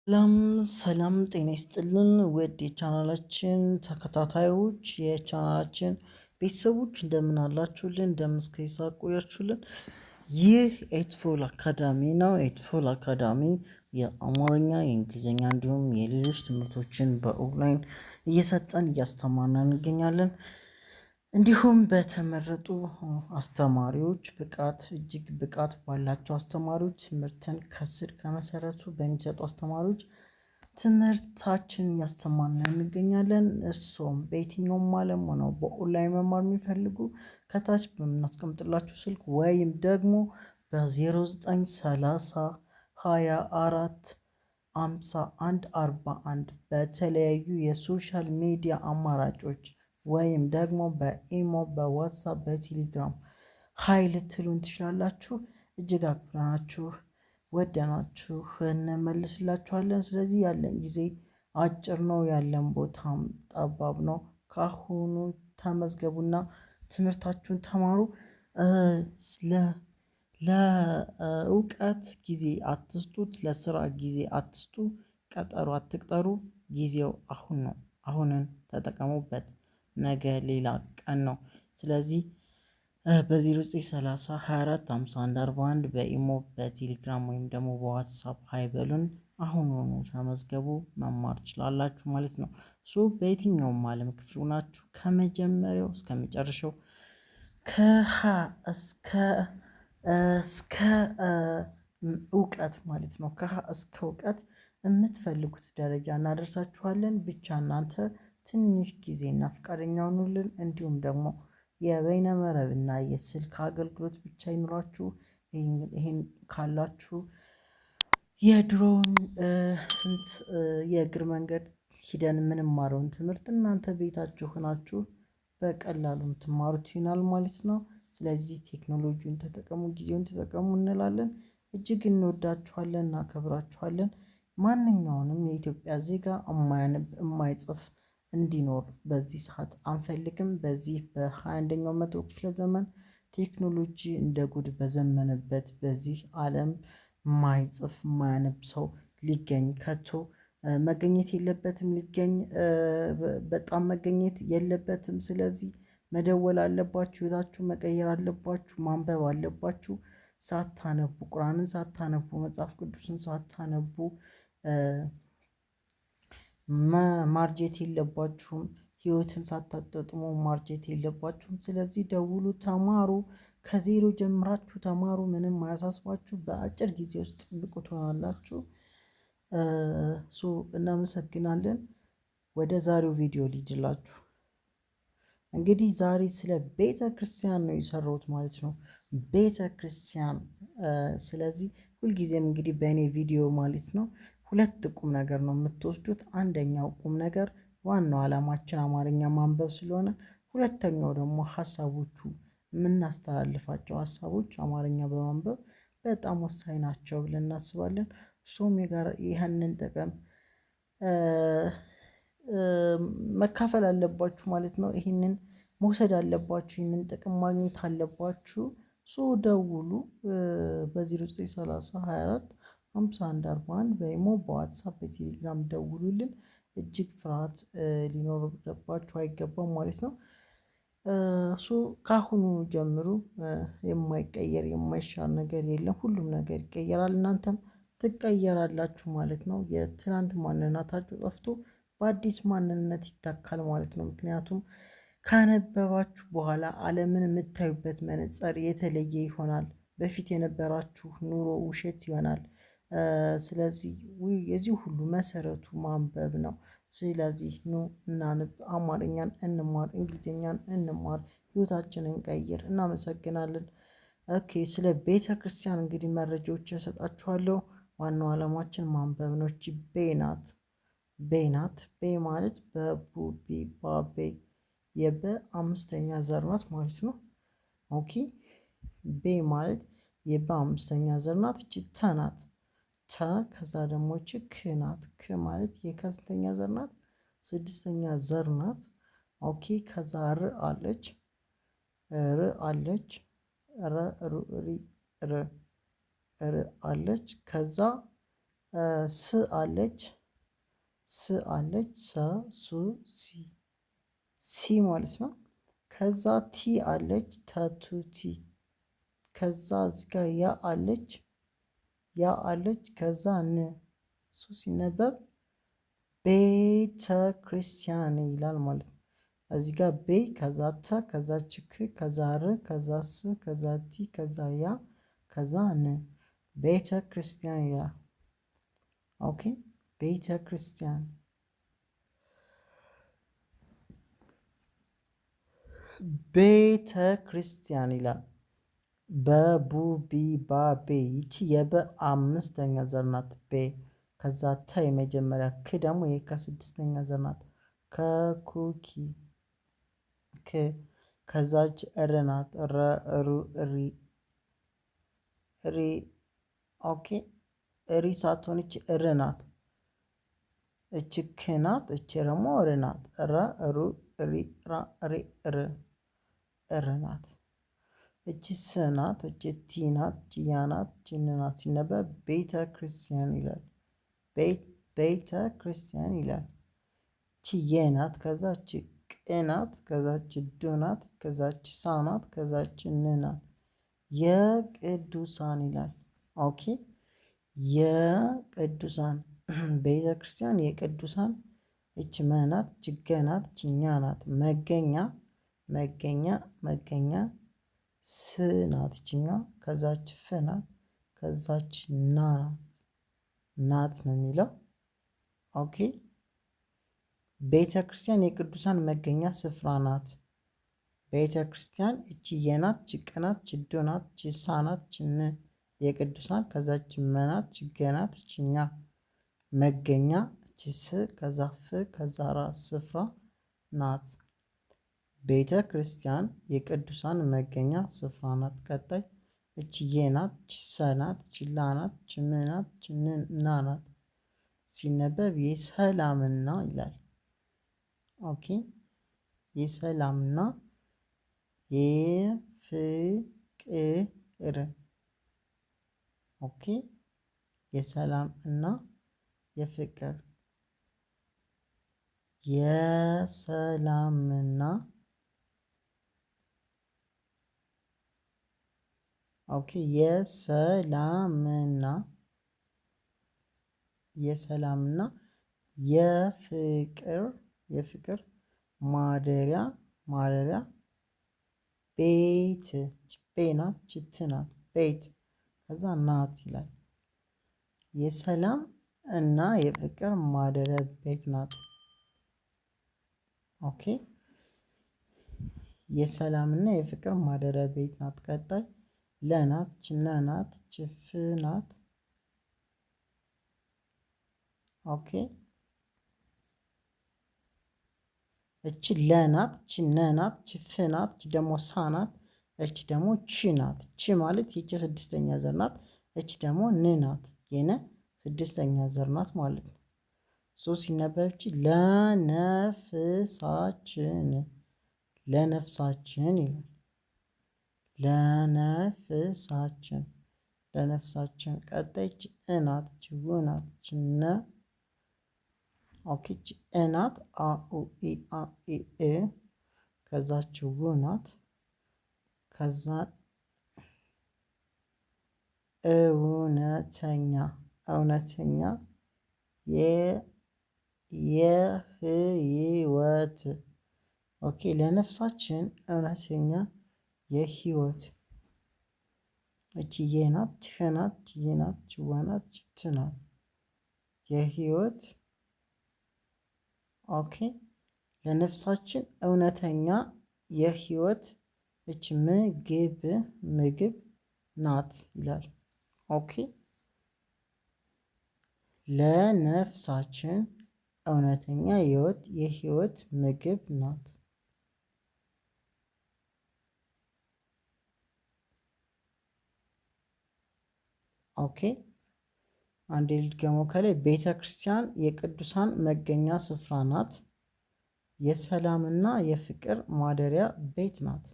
ሰላም ሰላም ጤና ይስጥልን ውድ የቻናላችን ተከታታዮች የቻናላችን ቤተሰቦች እንደምን አላችሁልን? እንደምን እስከ ሰዓት ቆያችሁልን? ይህ ኤትፎል አካዳሚ ነው። ኤትፎል አካዳሚ የአማርኛ፣ የእንግሊዝኛ እንዲሁም የሌሎች ትምህርቶችን በኦንላይን እየሰጠን እያስተማርን እንገኛለን። እንዲሁም በተመረጡ አስተማሪዎች እጅግ ብቃት ባላቸው አስተማሪዎች ትምህርትን ከስር ከመሰረቱ በሚሰጡ አስተማሪዎች ትምህርታችን እያስተማርን እንገኛለን። እርስዎም በየትኛውም ዓለም ሆነው በኦንላይን መማር የሚፈልጉ ከታች በምናስቀምጥላችሁ ስልክ ወይም ደግሞ በ0930 24 51 በተለያዩ የሶሻል ሚዲያ አማራጮች ወይም ደግሞ በኢሞ፣ በዋትሳፕ፣ በቴሌግራም ሀይል ልትሉን ትችላላችሁ። እጅግ አክብረናችሁ ወደናችሁ እንመልስላችኋለን። ስለዚህ ያለን ጊዜ አጭር ነው፣ ያለን ቦታም ጠባብ ነው። ካሁኑ ተመዝገቡና ትምህርታችሁን ተማሩ። ለእውቀት ጊዜ አትስጡት፣ ለስራ ጊዜ አትስጡ፣ ቀጠሮ አትቅጠሩ። ጊዜው አሁን ነው። አሁንን ተጠቀሙበት። ነገ ሌላ ቀን ነው። ስለዚህ በ0930 24 51 41 በኢሞ፣ በቴሌግራም ወይም ደግሞ በዋትሳፕ ሀይ በሉን። አሁኑኑ ተመዝገቡ፣ መማር ትችላላችሁ ማለት ነው። በየትኛውም ዓለም ክፍል ሆናችሁ ከመጀመሪያው እስከ መጨረሻው ከሀ እስከ እውቀት ማለት ነው። ከሀ እስከ እውቀት የምትፈልጉት ደረጃ እናደርሳችኋለን። ብቻ እናንተ ትንሽ ጊዜና ፈቃደኛ ሁኑልን። እንዲሁም ደግሞ የበይነ መረብና የስልክ አገልግሎት ብቻ ይኑራችሁ። ይሄን ካላችሁ የድሮውን ስንት የእግር መንገድ ሂደን የምንማረውን ትምህርት እናንተ ቤታችሁ ሆናችሁ በቀላሉ የምትማሩት ይሆናል ማለት ነው። ስለዚህ ቴክኖሎጂውን ተጠቀሙ፣ ጊዜውን ተጠቀሙ እንላለን። እጅግ እንወዳችኋለን፣ እናከብራችኋለን። ማንኛውንም የኢትዮጵያ ዜጋ የማያነብ የማይጽፍ እንዲኖር በዚህ ሰዓት አንፈልግም። በዚህ በ21ኛው መቶ ክፍለ ዘመን ቴክኖሎጂ እንደ ጉድ በዘመነበት በዚህ ዓለም የማይጽፍ የማያነብ ሰው ሊገኝ ከቶ መገኘት የለበትም። በጣም መገኘት የለበትም። ስለዚህ መደወል አለባችሁ፣ ህይወታችሁ መቀየር አለባችሁ፣ ማንበብ አለባችሁ። ሳታነቡ ቁርአንን ሳታነቡ መጽሐፍ ቅዱስን ሳታነቡ ማርጀት የለባችሁም። ህይወትን ሳታጣጥሙ ማርጀት የለባችሁም። ስለዚህ ደውሉ፣ ተማሩ። ከዜሮ ጀምራችሁ ተማሩ። ምንም አያሳስባችሁ። በአጭር ጊዜ ውስጥ ብቁ ትሆናላችሁ። እናመሰግናለን። ወደ ዛሬው ቪዲዮ ልሂድላችሁ። እንግዲህ ዛሬ ስለ ቤተ ክርስቲያን ነው የሰራሁት ማለት ነው። ቤተ ክርስቲያን። ስለዚህ ሁልጊዜም እንግዲህ በእኔ ቪዲዮ ማለት ነው ሁለት ቁም ነገር ነው የምትወስዱት። አንደኛው ቁም ነገር ዋናው ዓላማችን አማርኛ ማንበብ ስለሆነ፣ ሁለተኛው ደግሞ ሀሳቦቹ የምናስተላልፋቸው ሀሳቦች አማርኛ በማንበብ በጣም ወሳኝ ናቸው ብለን እናስባለን። የጋር ይህንን ጥቅም መካፈል አለባችሁ ማለት ነው። ይህንን መውሰድ አለባችሁ። ይህንን ጥቅም ማግኘት አለባችሁ። ደውሉ በ0930 24 51 41 በኢሞ፣ በዋትሳፕ፣ በቴሌግራም ደውሉልን። እጅግ ፍርሃት ሊኖርባችሁ አይገባም ማለት ነው። ከአሁኑ ጀምሩ። የማይቀየር የማይሻር ነገር የለም። ሁሉም ነገር ይቀየራል። እናንተም ትቀየራላችሁ ማለት ነው። የትናንት ማንነታችሁ ጠፍቶ በአዲስ ማንነት ይተካል ማለት ነው። ምክንያቱም ካነበባችሁ በኋላ ዓለምን የምታዩበት መነፅር የተለየ ይሆናል። በፊት የነበራችሁ ኑሮ ውሸት ይሆናል። ስለዚህ የዚህ ሁሉ መሰረቱ ማንበብ ነው። ስለዚህ ኑ እናንብ፣ አማርኛን እንማር፣ እንግሊዝኛን እንማር፣ ህይወታችንን ቀይር። እናመሰግናለን። ኦኬ፣ ስለ ቤተ ክርስቲያን እንግዲህ መረጃዎችን እሰጣችኋለሁ። ዋናው ዓላማችን ማንበብ ነው። ቤናት ቤናት ቤ ማለት በቡ ቢ ባ ቤ የበ አምስተኛ ዘር ናት ማለት ነው። ኦኬ፣ ቤ ማለት የበ አምስተኛ ዘር ናት። እቺ ተ ናት። ተ ከዛ ደግሞ እቺ ክ ናት። ክ ማለት የከስተኛ ዘር ናት። ስድስተኛ ዘር ናት። ኦኬ፣ ከዛ ር አለች። ር አለች። ረ ሩ ሪ ር ር አለች። ከዛ ስ አለች አለች ሱ ሲ ሲ ማለት ነው። ከዛ ቲ አለች ተቱቲ። ከዛ እዚህ ጋር ያ አለች ከዛ ን ሱ ሲነበብ ቤተ ክርስቲያን ይላል ማለት ነው። እዚህ ጋር ቤ ከዛ ተ ከዛ ችክ ከዛ ር ከዛ ስ ከዛ ቲ ከዛ ያ ከዛ ን ቤተ ክርስቲያን ይላል። ኦኬ ቤተ ክርስቲያን ቤተ ክርስቲያን ይላል። በቡ ቢ ባ ቤ ይቺ የበ አምስተኛ ዘር ናት። ቤ ከዛ ተ የመጀመሪያ ክ ደግሞ ከስድስተኛ ዘር ናት። ከኩኪ ክ ከዛች እር ናት። ረ ሩ ሪ ሪ ኦኬ ሪ ሳትሆን እች እር ናት። እች ክ ናት። እች ደግሞ ር ናት። ረ ሩ ሪ ራ ሬ ር እር ናት። እቺ ስ ናት። እቺ ቲ ናት። እቺ ያ ናት። እቺ ን ናት። ሲነበብ ቤተ ክርስቲያን ይላል። ቤተ ክርስቲያን ይላል። እቺ የ ናት። ከዛ እቺ ቅ ናት። ከዛ እቺ ዱ ናት። ከዛ እቺ ሳ ናት። ከዛ እቺ ን ናት። የቅዱሳን ይላል። ኦኬ የቅዱሳን ቤተ ክርስቲያን የቅዱሳን እች መናት ችገናት ችኛ ናት። መገኛ ስናት ችኛ ከዛች ፍናት ከዛች ናት ነው የሚለው። ኦኬ ቤተ ክርስቲያን የቅዱሳን መገኛ ስፍራ ናት። ቤተ ክርስቲያን እችዬ ናት። ችቅናት ችዶናት ችሳናት ችን የቅዱሳን ከዛች መናት ችገናት ችኛ መገኛ ችስ ከዛ ፍ ከዛ ራ ስፍራ ናት። ቤተ ክርስቲያን የቅዱሳን መገኛ ስፍራ ናት። ቀጣይ እችዬ ናት። ችሰናት ችላናት ችምናት ችንና ናት። ሲነበብ የሰላምና ይላል። ኦኬ የሰላምና የፍቅር ኦኬ የሰላም እና የፍቅር የሰላምና ኦኬ የሰላምና የፍቅር ማደሪያ ቤት ቤናት ችትናት ቤት ከዛ ናት ይላል። የሰላም እና የፍቅር ማደሪያ ቤት ናት። ኦኬ የሰላም እና የፍቅር ማደሪያ ቤት ናት። ቀጣይ ለናት ችነናት ችፍናት ኦኬ እቺ ለናት ችነናት ችፍናት እቺ ደግሞ ሳናት እቺ ደግሞ ቺ ናት። ቺ ማለት ይቺ ስድስተኛ ዘር ናት። እቺ ደግሞ ን ናት። የነ ስድስተኛ ዘር ናት ማለት ነው። ሶ ሲነበብ እቺ ለነፍሳችን ይላል። ለነፍሳችን ቀጣይ እቺ እናት እቺ ውናት እቺ ነ ኦኬ እቺ እናት አ ኡ ኢ አ ኢ እ ከዛች ውናት ከዛ እውነተኛ የህይወት ኦኬ ለነፍሳችን እውነተኛ የህይወት እችዬ ናት ችህናት ችዬ ናት ችዋናት ችትናት የህይወት ኦኬ ለነፍሳችን እውነተኛ የህይወት እች ምግብ ናት ይላል። ኦኬ ለነፍሳችን እውነተኛ የህይወት ምግብ ናት። ኦኬ አንዴ ልድገመው ከላይ ቤተ ክርስቲያን የቅዱሳን መገኛ ስፍራ ናት። የሰላምና የፍቅር ማደሪያ ቤት ናት።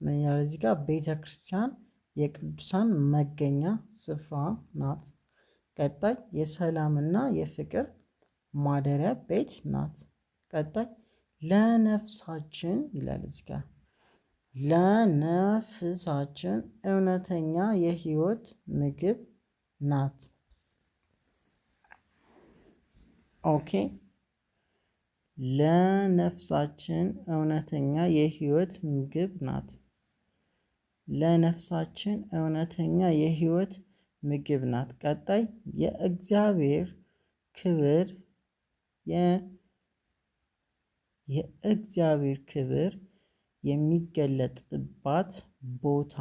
ምን ያህል እዚህ ጋር ቤተ ክርስቲያን የቅዱሳን መገኛ ስፍራ ናት። ቀጣይ የሰላምና የፍቅር ማደሪያ ቤት ናት። ቀጣይ ለነፍሳችን ይላል እዚህ ጋር ለነፍሳችን እውነተኛ የህይወት ምግብ ናት። ኦኬ ለነፍሳችን እውነተኛ የህይወት ምግብ ናት። ለነፍሳችን እውነተኛ የህይወት ምግብ ናት። ቀጣይ የእግዚአብሔር ክብር የእግዚአብሔር ክብር የሚገለጥባት ቦታ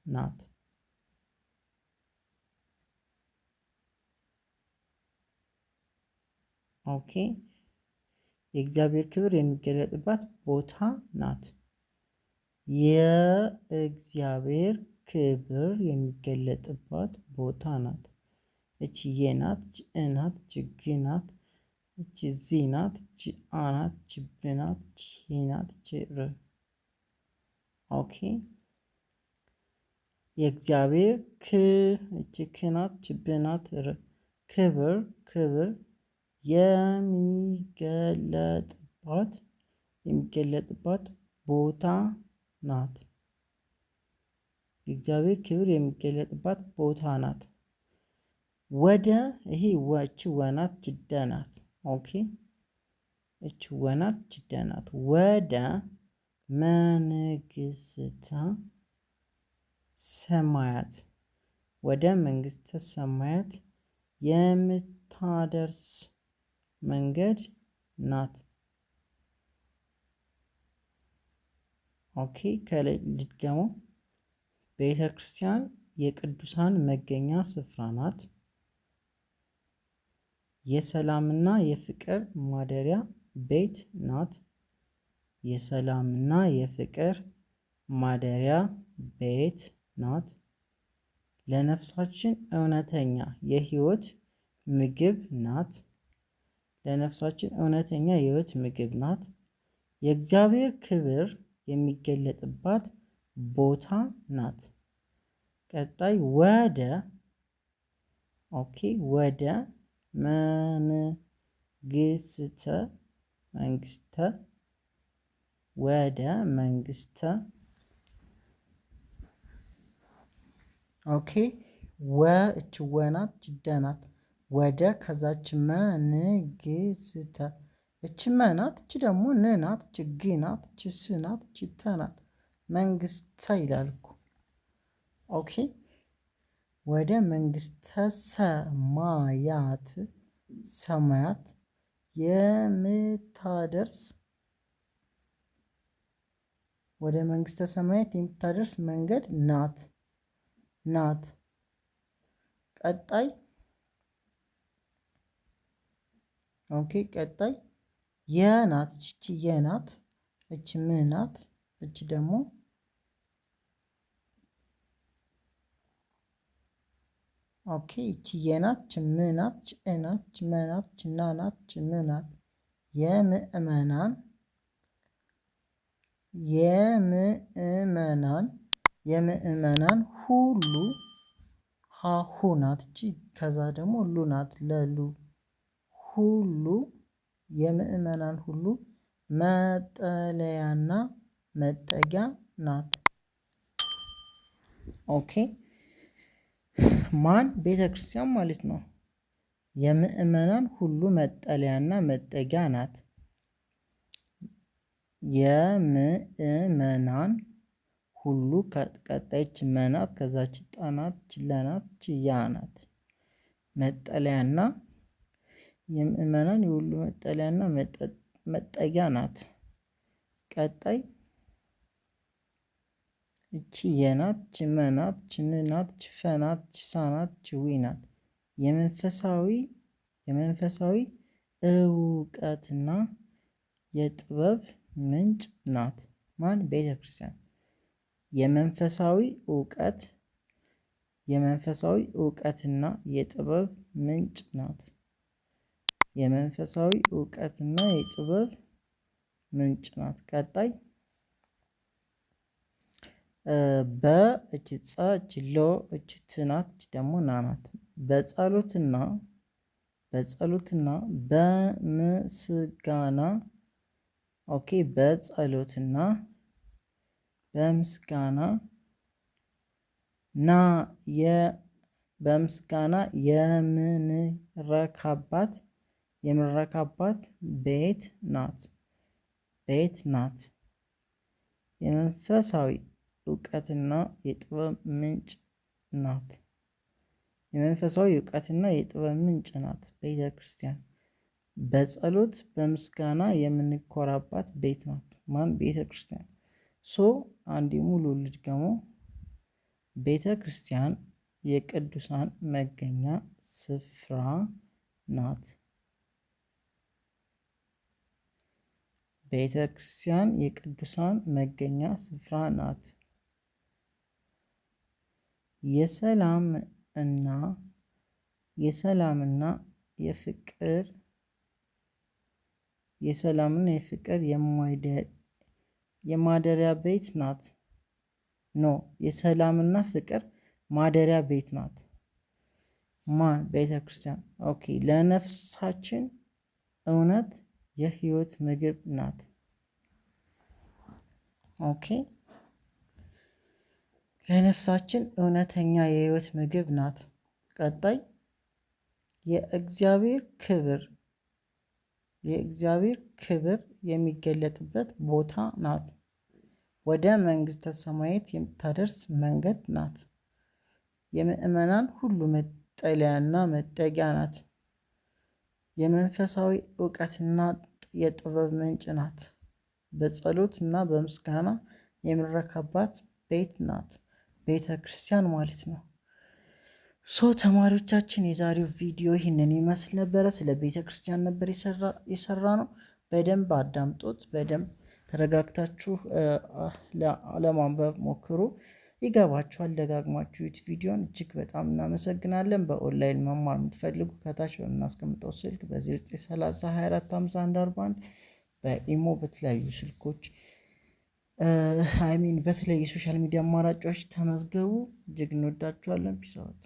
ናት። ኦኬ የእግዚአብሔር ክብር የሚገለጥባት ቦታ ናት። የእግዚአብሔር ክብር የሚገለጥባት ቦታ ናት። እቺ የናት እቺ እናት እቺ ግናት እቺ ዚናት እቺ አናት እቺ ብናት እቺ ናት እቺ ር ኦኬ የእግዚአብሔር እቺ ክናት እቺ ብናት ር ክብር ክብር የሚገለጥባት ቦታ ናት። የእግዚአብሔር ክብር የሚገለጥባት ቦታ ናት። ወደ ይሄ እቺ ወናት ጅደ ናት። ኦኬ እቺ ወናት ጅደ ናት። ወደ መንግስተ ሰማያት ወደ መንግስተ ሰማያት የምታደርስ መንገድ ናት። ኦኬ ከላይ ልድገመው። ቤተ ክርስቲያን የቅዱሳን መገኛ ስፍራ ናት። የሰላምና የፍቅር ማደሪያ ቤት ናት። የሰላምና የፍቅር ማደሪያ ቤት ናት። ለነፍሳችን እውነተኛ የህይወት ምግብ ናት። ለነፍሳችን እውነተኛ የህይወት ምግብ ናት። የእግዚአብሔር ክብር የሚገለጥባት ቦታ ናት። ቀጣይ ወደ ወደ ወደ መንግስተ እች ወናት ጅደናት ወደ ከዛች መንግስተ እች መናት እች ደግሞ ንናት እች ግናት እች ስናት እች ተናት መንግስተ ይላል እኮ። ኦኬ ወደ መንግስተ ሰማያት ሰማያት የምታደርስ ወደ መንግስተ ሰማያት የምታደርስ መንገድ ናት ናት። ቀጣይ ቀጣይ የናት እቺ የናት እቺ ምናት እቺ ደግሞ እቺ የናት እቺ ምናት እቺ እናት እቺ መናት እቺ ናናት እቺ ንናት የምእመናን ሁሉ ሀሁ ናት። እቺ ከዛ ደግሞ ሉ ናት ለሉ ሁሉ የምእመናን ሁሉ መጠለያና መጠጊያ ናት። ኦኬ ማን ቤተ ክርስቲያን ማለት ነው። የምእመናን ሁሉ መጠለያና መጠጊያ ናት። የምእመናን ሁሉ ቀጣይች መናት ከዛች ጣናት ችለናት ችያ ናት። መጠለያና የምእመናን የሁሉ መጠለያና መጠጊያ ናት። ቀጣይ እቺ የናት እቺ መናት እቺ ንናት እቺ ፈናት እቺ ሳናት እቺ ዊ ናት። የመንፈሳዊ እውቀትና የጥበብ ምንጭ ናት። ማን ቤተ ክርስቲያን የመንፈሳዊ እውቀትና የጥበብ ምንጭ ናት። የመንፈሳዊ እውቀትና የጥበብ ምንጭ ናት። ቀጣይ በእች ጸ እች ሎ እች ት ናት እች ደግሞ ና ናት። በጸሎትና በምስጋና ኦኬ በጸሎትና በምስጋና ና በምስጋና የምንረካባት ቤት ናት። የመንፈሳዊ እውቀትና የጥበብ ምንጭ ናት። ቤተ ክርስቲያን በጸሎት በምስጋና የምንኮራባት ቤት ናት። ማን? ቤተ ክርስቲያን። አንዴ ሙሉ ልድገመው። ቤተ ክርስቲያን የቅዱሳን መገኛ ስፍራ ናት። ቤተ ክርስቲያን የቅዱሳን መገኛ ስፍራ ናት። የሰላምና የፍቅር የማደሪያ ቤት ናት። የሰላምና ፍቅር ማደሪያ ቤት ናት። ማን? ቤተ ክርስቲያን። ኦኬ። ለነፍሳችን እውነት የህይወት ምግብ ናት። ኦኬ። ለነፍሳችን እውነተኛ የህይወት ምግብ ናት። ቀጣይ የእግዚአብሔር ክብር የሚገለጥበት ቦታ ናት። ወደ መንግሥተ ሰማያት የምታደርስ መንገድ ናት። የምእመናን ሁሉ መጠለያና መጠጊያ ናት። የመንፈሳዊ እውቀትና የጥበብ ምንጭ ናት። በጸሎትና በምስጋና የምንረካባት ቤት ናት። ቤተ ክርስቲያን ማለት ነው። ተማሪዎቻችን የዛሬው ቪዲዮ ይህንን ይመስል ነበረ። ስለ ቤተ ክርስቲያን ነበር የሰራ ነው። በደንብ አዳምጦት፣ በደንብ ተረጋግታችሁ ለማንበብ ሞክሩ። ይገባችኋል። ደጋግማችሁ ቪዲዮን። እጅግ በጣም እናመሰግናለን። በኦንላይን መማር የምትፈልጉ ከታች በምናስቀምጠው ስልክ በ0930 በኢሞ በተለያዩ ስልኮች በተለያዩ ሶሻል ሚዲያ አማራጮች ተመዝገቡ። እጅግ እንወዳችኋለን። ፒስ አውት